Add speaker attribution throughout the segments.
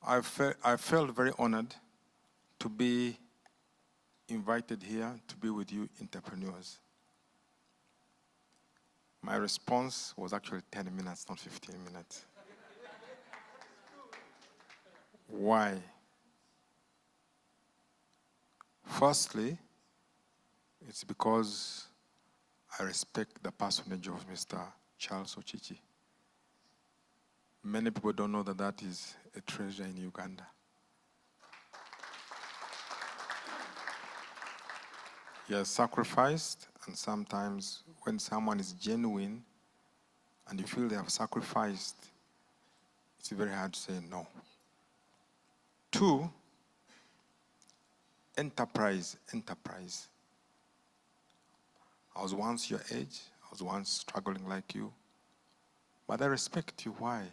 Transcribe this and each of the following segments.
Speaker 1: I felt very honored to be invited here to be with you entrepreneurs. My response was actually 10 minutes, not 15 minutes. Why? Firstly, it's because I respect the personage of Mr. Charles Ochichi. Many people don't know that that is a treasure in Uganda. He has sacrificed, and sometimes when someone is genuine and you feel they have sacrificed, it's very hard to say no. 2, enterprise. I was once your age, I was once struggling like you, but I respect you. Why?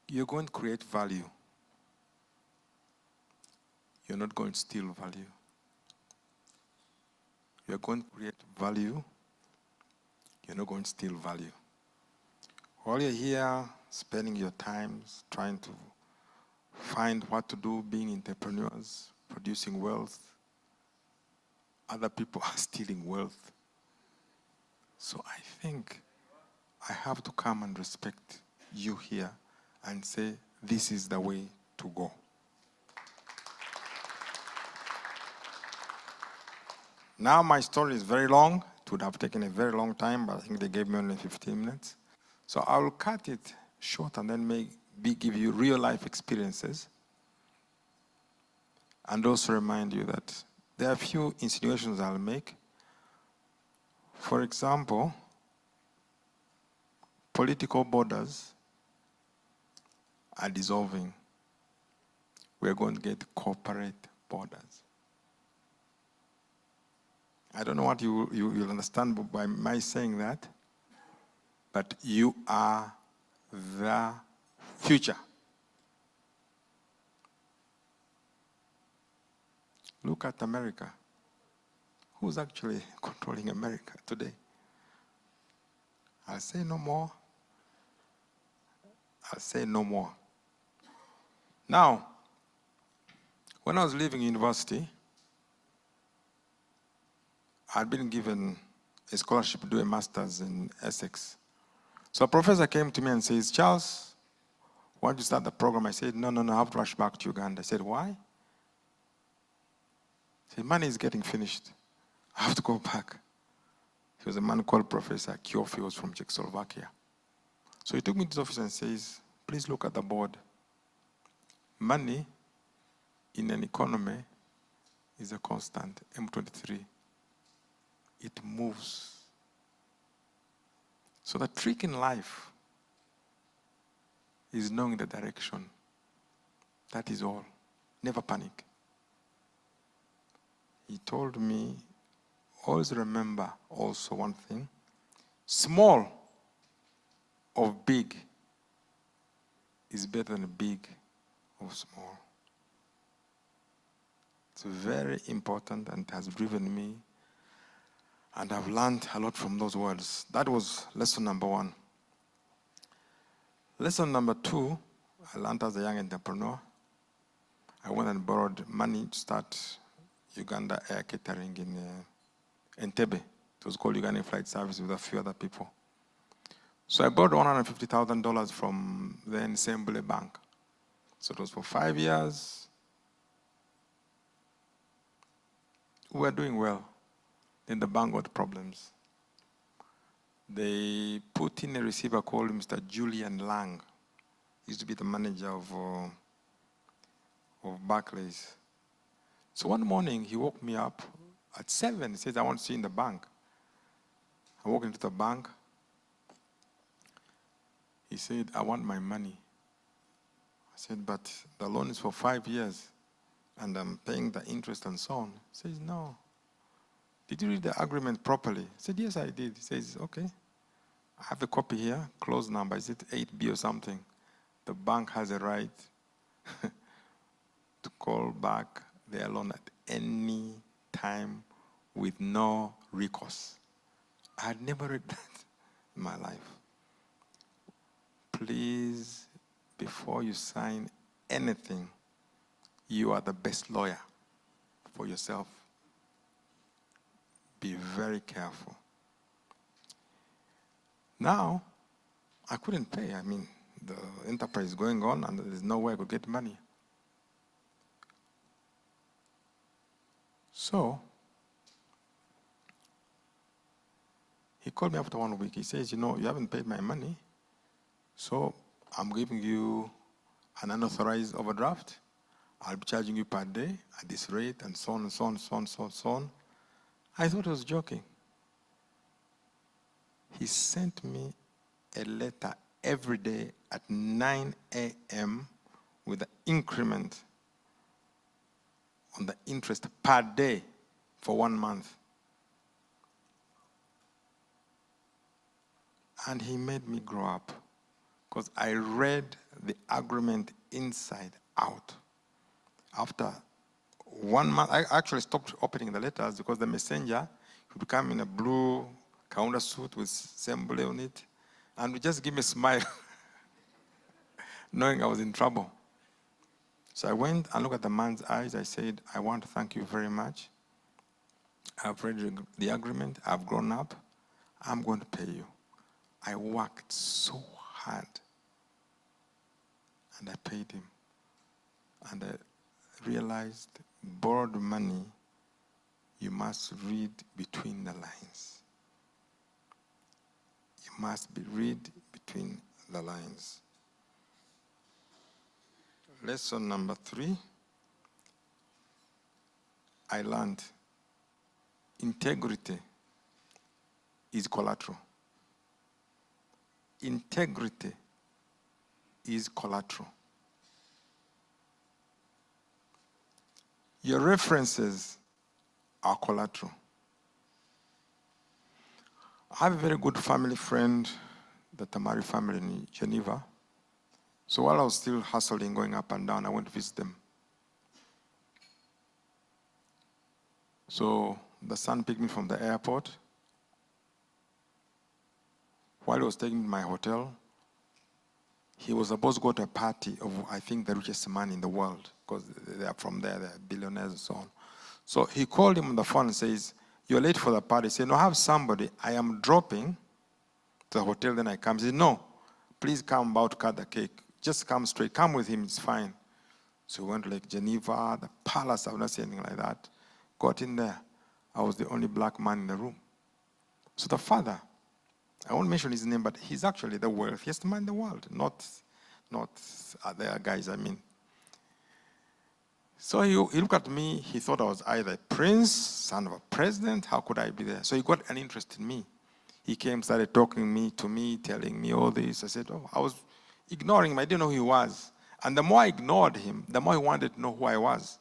Speaker 1: You're going to create value. You're not going to steal value. You're going to create value. You're not going to steal value. While you're here spending your time trying to find what to do, being entrepreneurs, producing wealth, other people are stealing wealth. So I think I have to come and respect you here and say, this is the way to go. Now my story is very long. It would have taken a very long time, but I think they gave me only 15 minutes. So I will cut it short and then maybe give you real life experiences. And also remind you that there are a few insinuations I'll make. For example, political borders are dissolving. We're going to get corporate borders. I don't know what you'll understand by my saying that, but you are the future. Look at America. Who's actually controlling America today? I'll say no more. I'll say no more. Now, when I was leaving university, I'd been given a scholarship to do a master's in Essex. So a professor came to me and says, Charles, why don't you start the program? I said, no, I have to rush back to Uganda. I said, why? He said, money is getting finished. I have to go back. He was a man called Professor Kiofi, he was from Czechoslovakia. So he took me to his office and says, please look at the board. Money in an economy is a constant, M23. It moves. So the trick in life is knowing the direction. That is all. Never panic. He told me, always remember also one thing, small of big is better than big of small. It's very important and has driven me, and I've learned a lot from those words. That was lesson number 1. Lesson number 2, I learned as a young entrepreneur. I went and borrowed money to start Uganda Air Catering in Entebbe. It was called Uganda Flight Service with a few other people. So I borrowed $150,000 from the Mbire Bank. So it was for 5 years. We were doing well. Then the bank got problems. They put in a receiver called Mr. Julian Lang. He used to be the manager of Barclays. So one morning, he woke me up at 7. He says, I want to see you in the bank. I walked into the bank. He said, I want my money. I said, but the loan is for 5 years, and I'm paying the interest and so on. He says, no. Did you read the agreement properly? I said, yes, I did. He says, okay. I have a copy here, close number. Is it 8B or something? The bank has a right to call back their loan at any time with no recourse. I had never read that in my life. please, before you sign anything, you are the best lawyer for yourself. Be very careful. Now, I couldn't pay. I mean, the enterprise is going on and there's no way I could get money. So, he called me after 1 week. He says, you know, you haven't paid my money, so I'm giving you an unauthorized overdraft. I'll be charging you per day at this rate, and so on and so on, so on, so on, so on. I thought he was joking. He sent me a letter every day at 9 a.m. with the increment on the interest per day for 1 month. And he made me grow up because I read the agreement inside out. After 1 month, I actually stopped opening the letters because the messenger would come in a blue counter suit with symbol on it and would just give me a smile, knowing I was in trouble. So I went and looked at the man's eyes. I said, I want to thank you very much. I've read the agreement. I've grown up. I'm going to pay you. I worked so hard. And I paid him. And I realized borrowed money, you must read between the lines. You must read between the lines. Lesson number 3, I learned integrity is collateral. Integrity is collateral. Your references are collateral. I have a very good family friend, the Tamari family in Geneva. So while I was still hustling, going up and down, I went to visit them. So the son picked me from the airport. While he was taking me to my hotel, he was supposed to go to a party of, I think, the richest man in the world, because they are from there, they're billionaires and so on. So he called him on the phone and says, you're late for the party. He said, no, I have somebody. I am dropping to the hotel, then I come. He said, no, please come about to cut the cake. Just come straight. Come with him, it's fine. So we went to like Geneva, the palace. I've not seen anything like that. Got in there. I was the only black man in the room. So the father, I won't mention his name, but he's actually the wealthiest man in the world, not other guys, I mean. So he looked at me. He thought I was either a prince, son of a president. How could I be there? So he got an interest in me. He came, started talking to me, telling me all this. I said, oh, I was ignoring him. I didn't know who he was. And the more I ignored him, the more he wanted to know who I was.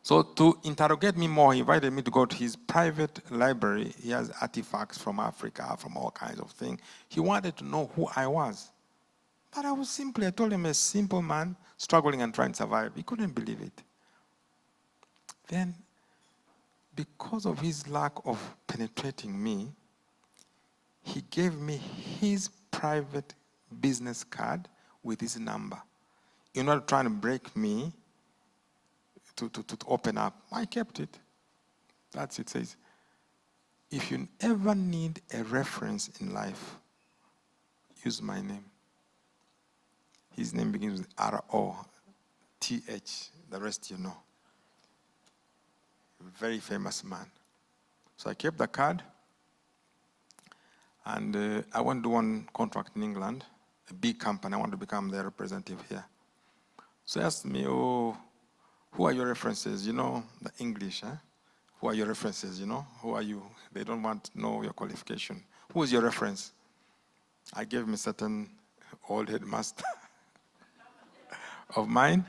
Speaker 1: So to interrogate me more, he invited me to go to his private library. He has artifacts from Africa, from all kinds of things. He wanted to know who I was. But I told him a simple man struggling and trying to survive. He couldn't believe it. Then, because of his lack of penetrating me, he gave me his private business card with his number. In order to try and break me to open up, I kept it. That's it. It says, if you ever need a reference in life, use my name. His name begins with R-O-T-H. The rest you know. Very famous man. So I kept the card, and I went to one contract in England, a big company. I wanted to become their representative here. So he asked me, oh, who are your references? You know, the English, eh? Who are your references, you know? Who are you? They don't want to know your qualification. Who is your reference? I gave him a certain old headmaster of mine.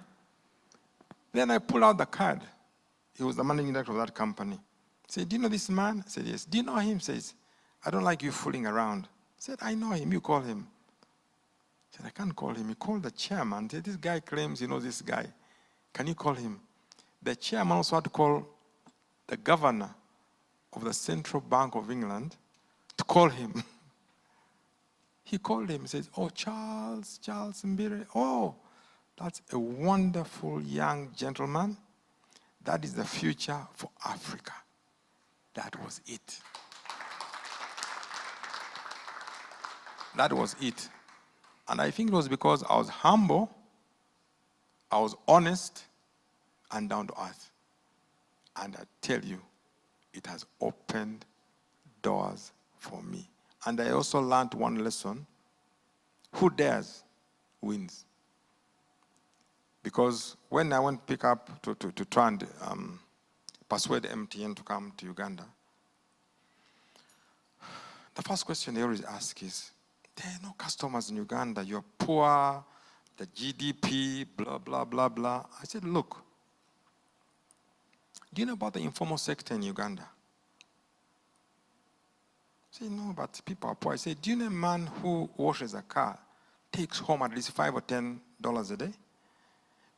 Speaker 1: Then I pulled out the card. He was the managing director of that company. He said, do you know this man? I said, yes. Do you know him? He says, I don't like you fooling around. I said, I know him. You call him. I said, I can't call him. He called the chairman. He said, this guy claims he knows this guy. Can you call him? The chairman also had to call the governor of the Central Bank of England to call him. He called him, he says, oh, Charles Mbire. Oh, that's a wonderful young gentleman. That is the future for Africa. That was it. That was it. And I think it was because I was humble, I was honest, and down to earth. And I tell you, it has opened doors for me. And I also learned one lesson: who dares wins. Because when I went to pick up to try and persuade MTN to come to Uganda, the first question they always ask is, there are no customers in Uganda, you're poor, the GDP, blah, blah, blah, blah. I said, look, do you know about the informal sector in Uganda? I said, no, but people are poor. I said, do you know a man who washes a car, takes home at least $5 or $10 a day?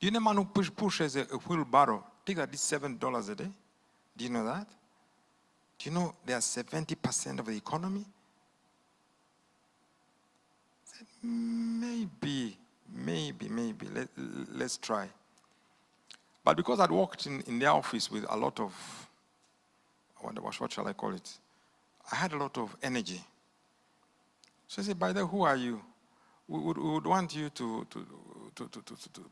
Speaker 1: Do you know a man who pushes a wheelbarrow, takes at least $7 a day? Do you know that? Do you know they are 70% of the economy? I said, maybe. Let's try. But because I'd worked in the office with a lot of, what shall I call it? I had a lot of energy. So I said, by the way, who are you? We would want you to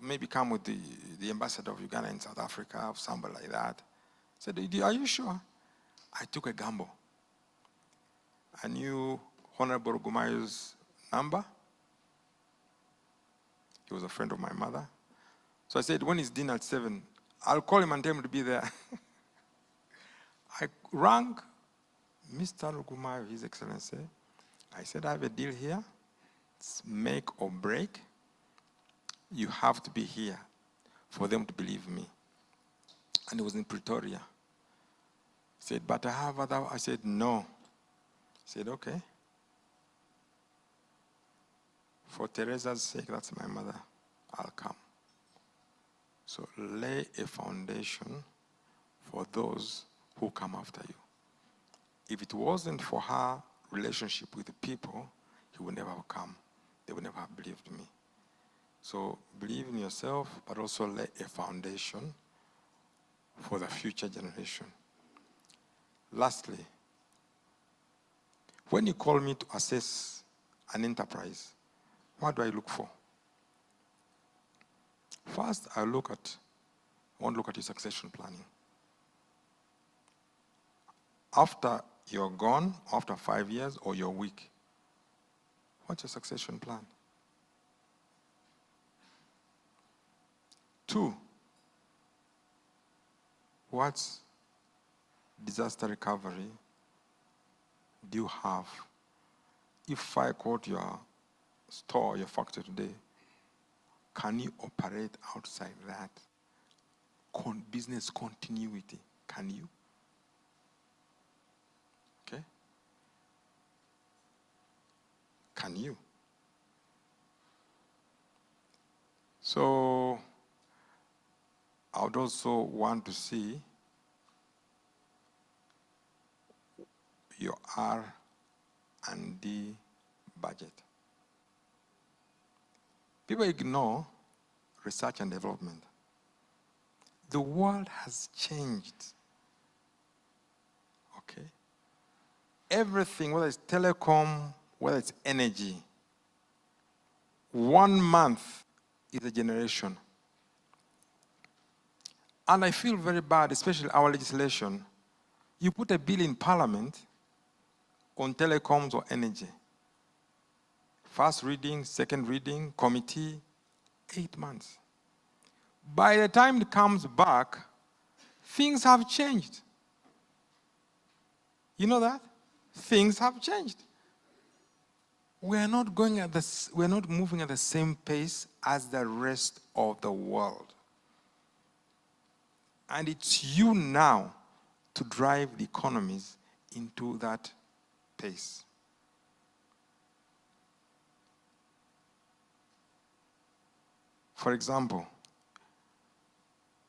Speaker 1: maybe come with the ambassador of Uganda in South Africa or somebody like that. I said, are you sure? I took a gamble. I knew Honorable Gumayo's number. He was a friend of my mother. So I said, when it's dinner at 7, I'll call him and tell him to be there. I rang Mr. Gumayo, His Excellency. I said, I have a deal here. It's make or break. You have to be here for them to believe me. And it was in Pretoria. He said, but I have other. I said, no. He said, okay. For Teresa's sake, that's my mother, I'll come. So lay a foundation for those who come after you. If it wasn't for her relationship with the people, he would never have come. They would never have believed me. So believe in yourself, but also lay a foundation for the future generation. Lastly, when you call me to assess an enterprise, what do I look for? First, I want to look at your succession planning. After you're gone, after 5 years, or you're weak, what's your succession plan? 2, what's disaster recovery do you have? If I quote your store, your factory today, can you operate outside that? Business continuity, can you? Okay? Can you? So, I would also want to see your R&D budget. People ignore research and development. The world has changed. Okay? Everything, whether it's telecom, whether it's energy, 1 month is a generation. And I feel very bad, especially our legislation. You put a bill in Parliament on telecoms or energy. First reading, second reading, committee, 8 months. By the time it comes back, things have changed. You know that? Things have changed. We're not moving at the same pace as the rest of the world. And it's you now to drive the economies into that pace. For example,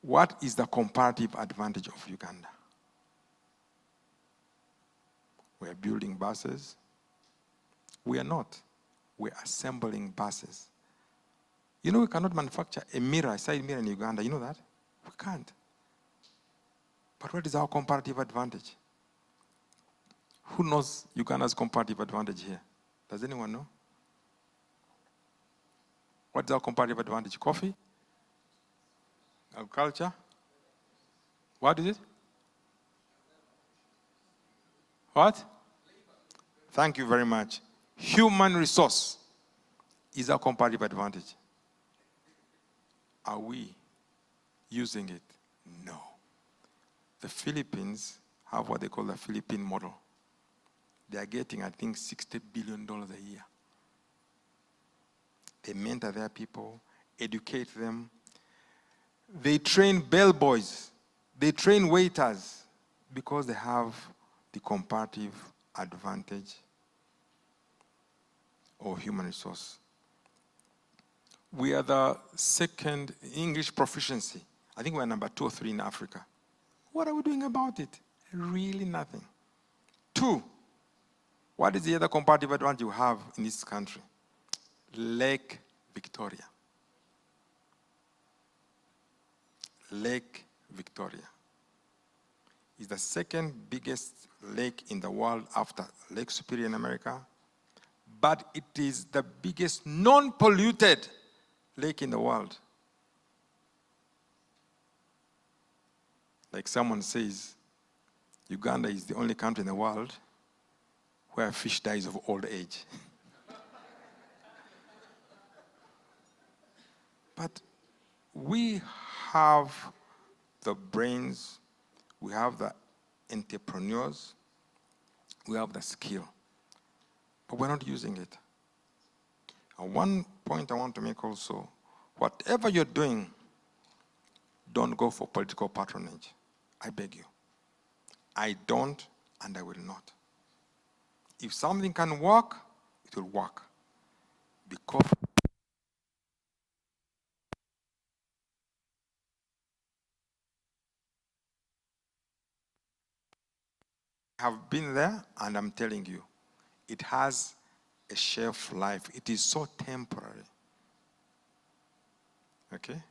Speaker 1: what is the comparative advantage of Uganda? We're building buses. We are not. We're assembling buses. You know, we cannot manufacture a mirror, a side mirror in Uganda. You know that? We can't. But what is our comparative advantage? Who knows Uganda's comparative advantage here? Does anyone know? What is our comparative advantage? Coffee? Agriculture? What is it? What? Thank you very much. Human resource is our comparative advantage. Are we using it? No. The Philippines have what they call the Philippine model. They are getting, I think, $60 billion a year. They mentor their people, educate them. They train bellboys. They train waiters because they have the comparative advantage of human resource. We are the second English proficiency. I think we're number 2 or 3 in Africa. What are we doing about it? Really nothing. 2, what is the other comparative advantage you have in this country? Lake Victoria. Lake Victoria is the second biggest lake in the world after Lake Superior in America, but it is the biggest non-polluted lake in the world. Like someone says, Uganda is the only country in the world where a fish dies of old age. But we have the brains, we have the entrepreneurs, we have the skill, but we're not using it. And one point I want to make also, whatever you're doing, don't go for political patronage. I beg you. I don't, and I will not. If something can work, it will work. Because I have been there, and I'm telling you, it has a shelf life. It is so temporary. Okay?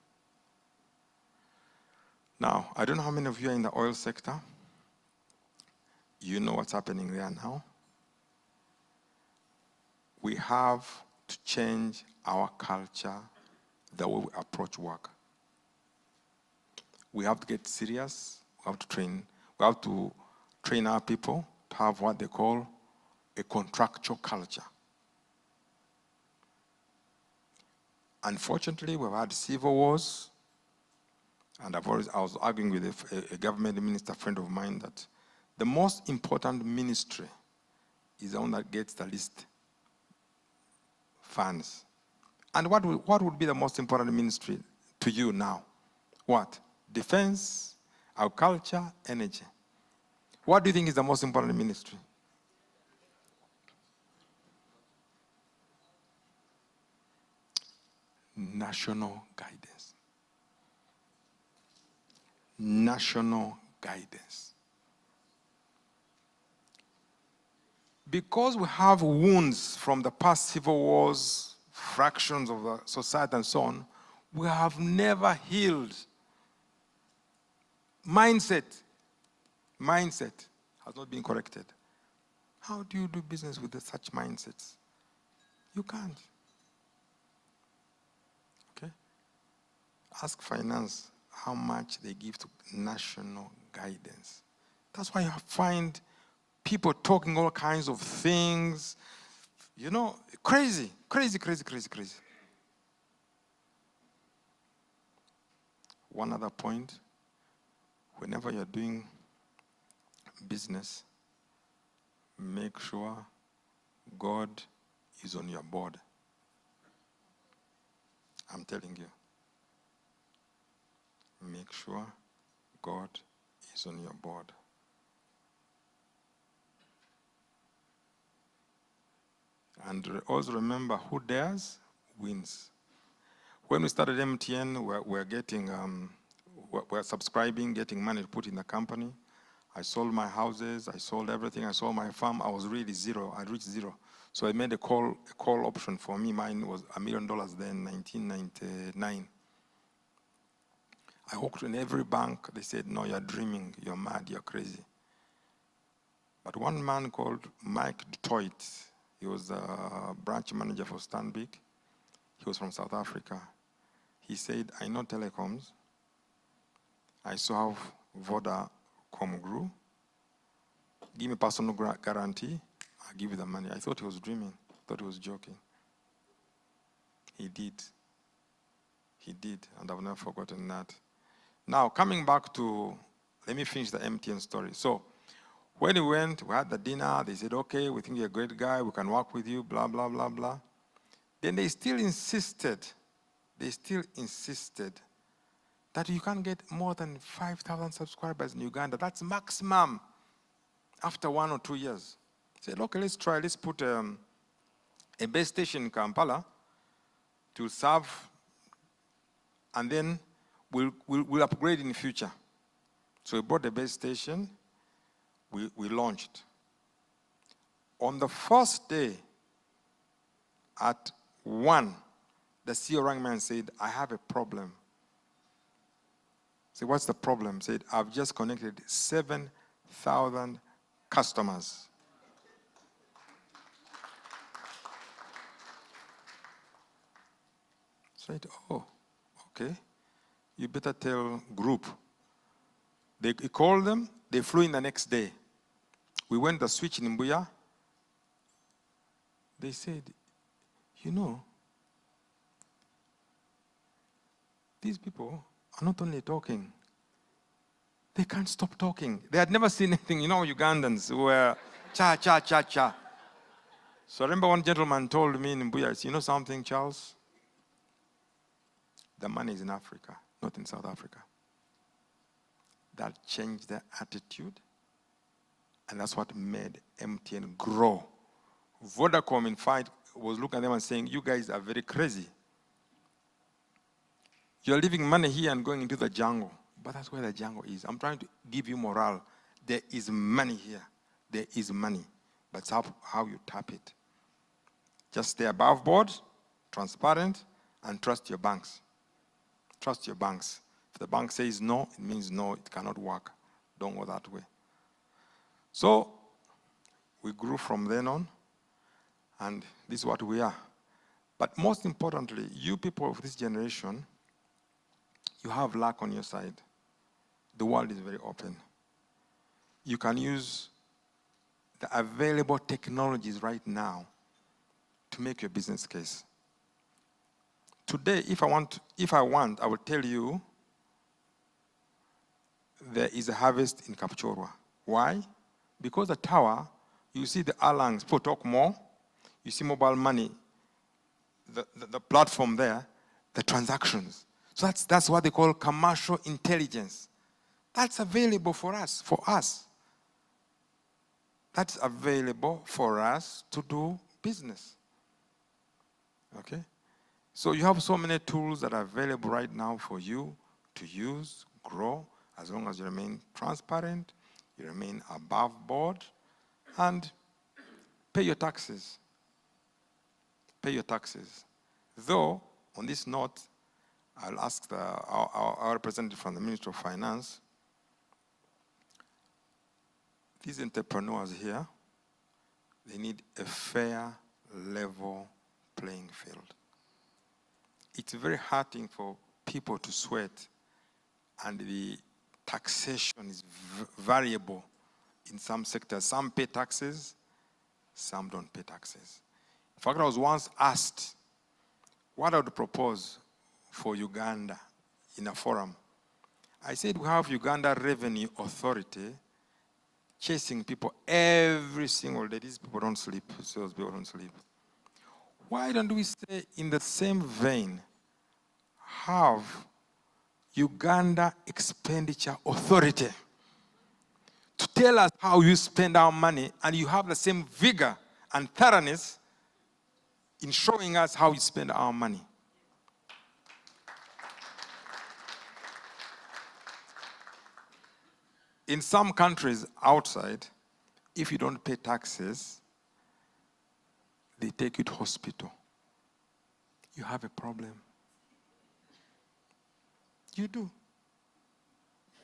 Speaker 1: Now, I don't know how many of you are in the oil sector. You know what's happening there now. We have to change our culture, the way we approach work. We have to get serious. We have to train. We have to train our people to have what they call a contractual culture. Unfortunately, we've had civil wars, and I was arguing with a government minister friend of mine that the most important ministry is the one that gets the least funds. And what would be the most important ministry to you now? What? Defense, agriculture, energy. What do you think is the most important ministry? National guidance. National guidance. Because we have wounds from the past civil wars, fractions of the society and so on, we have never healed. Mindset has not been corrected. How do you do business with such mindsets? You can't. Okay? Ask finance how much they give to national guidance. That's why you find people talking all kinds of things, you know, crazy. One other point, whenever you're doing business, make sure God is on your board. I'm telling you. Make sure God is on your board. And also remember, who dares wins. When we started MTN, we're getting, we're subscribing, getting money to put in the company. I sold my houses, I sold everything, I sold my farm. I was really zero, I reached zero. So I made a call option for me. Mine was $1 million then, 1999. I walked in every bank. They said, no, you're dreaming, you're mad, you're crazy. But one man called Mike Detroit, he was a branch manager for Stanbic. He was from South Africa. He said, I know telecoms. I saw how Vodacom grew. Give me personal guarantee. I'll give you the money. I thought he was dreaming. I thought he was joking. He did. He did, and I've never forgotten that. Now, coming back to, let me finish the MTN story. So, when we went, we had the dinner. They said, okay, we think you're a great guy. We can work with you, blah, blah, blah, blah. Then they still insisted that you can't get more than 5,000 subscribers in Uganda. That's maximum after 1 or 2 years. Said, okay, let's try. Let's put a base station in Kampala to serve, and then we'll upgrade in the future. So we brought the base station. We launched. On the first day, at 1, the CEO rang me and said, I have a problem. I said, what's the problem? He said, I've just connected 7,000 customers. I said, oh, okay. You better tell group. He called them. They flew in the next day. We went to switch in Mbire. They said, you know, these people are not only talking, they can't stop talking. They had never seen anything. You know, Ugandans were cha, cha, cha, cha. So I remember one gentleman told me in Mbire, you know something, Charles? The money is in Africa, not in South Africa. That changed their attitude, and that's what made MTN grow. Vodacom, in fact, was looking at them and saying, you guys are very crazy. You're leaving money here and going into the jungle. But that's where the jungle is. I'm trying to give you morale. There is money here. There is money. But it's how you tap it. Just stay above board, transparent, and trust your banks. Trust your banks. If the bank says no, it means no, it cannot work. Don't go that way. So we grew from then on, and this is what we are. But most importantly, you people of this generation, you have luck on your side. The world is very open. You can use the available technologies right now to make your business case. Today, if I want, I will tell you there is a harvest in Kapchorwa. Why? Because the tower, you see the airlines, people talk more. You see mobile money, the platform there, the transactions. So that's what they call commercial intelligence. That's available for us, That's available for us to do business. Okay? So you have so many tools that are available right now for you to use, grow, as long as you remain transparent, you remain above board, and pay your taxes. Pay your taxes. Though, on this note, I'll ask our representative from the Ministry of Finance, these entrepreneurs here, they need a fair, level playing field. It's very hurting for people to sweat, and the taxation is variable in some sectors. Some pay taxes, some don't pay taxes. In fact, I was once asked what I would propose for Uganda in a forum. I said we have Uganda Revenue Authority chasing people every single day. These people don't sleep, sales people don't sleep. Why don't we say, in the same vein, have Uganda Expenditure Authority to tell us how you spend our money, and you have the same vigor and thoroughness in showing us how you spend our money. In some countries outside, if you don't pay taxes, they take you to hospital. You have a problem. You do.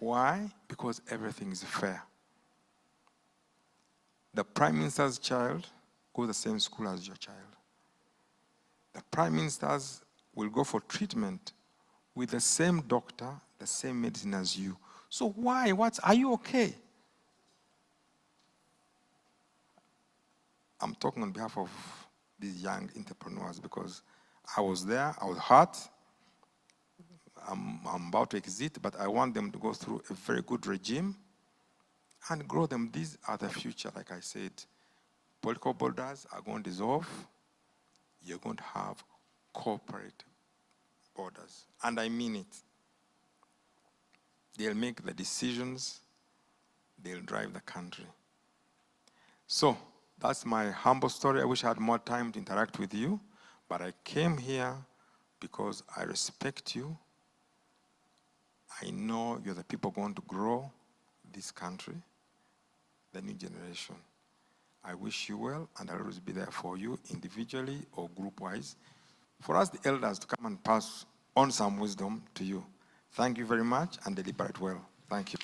Speaker 1: Why? Because everything is fair. The Prime Minister's child goes to the same school as your child. The Prime Ministers will go for treatment with the same doctor, the same medicine as you. So why? Are you okay? I'm talking on behalf of these young entrepreneurs because I was there, I was hurt. I'm about to exit, but I want them to go through a very good regime and grow them. These are the future, like I said. Political borders are going to dissolve. You're going to have corporate borders. And I mean it. They'll make the decisions. They'll drive the country. So that's my humble story. I wish I had more time to interact with you, but I came here because I respect you. I know you're the people going to grow this country, the new generation. I wish you well, and I'll always be there for you individually or group-wise. For us, the elders, to come and pass on some wisdom to you. Thank you very much, and deliberate well. Thank you.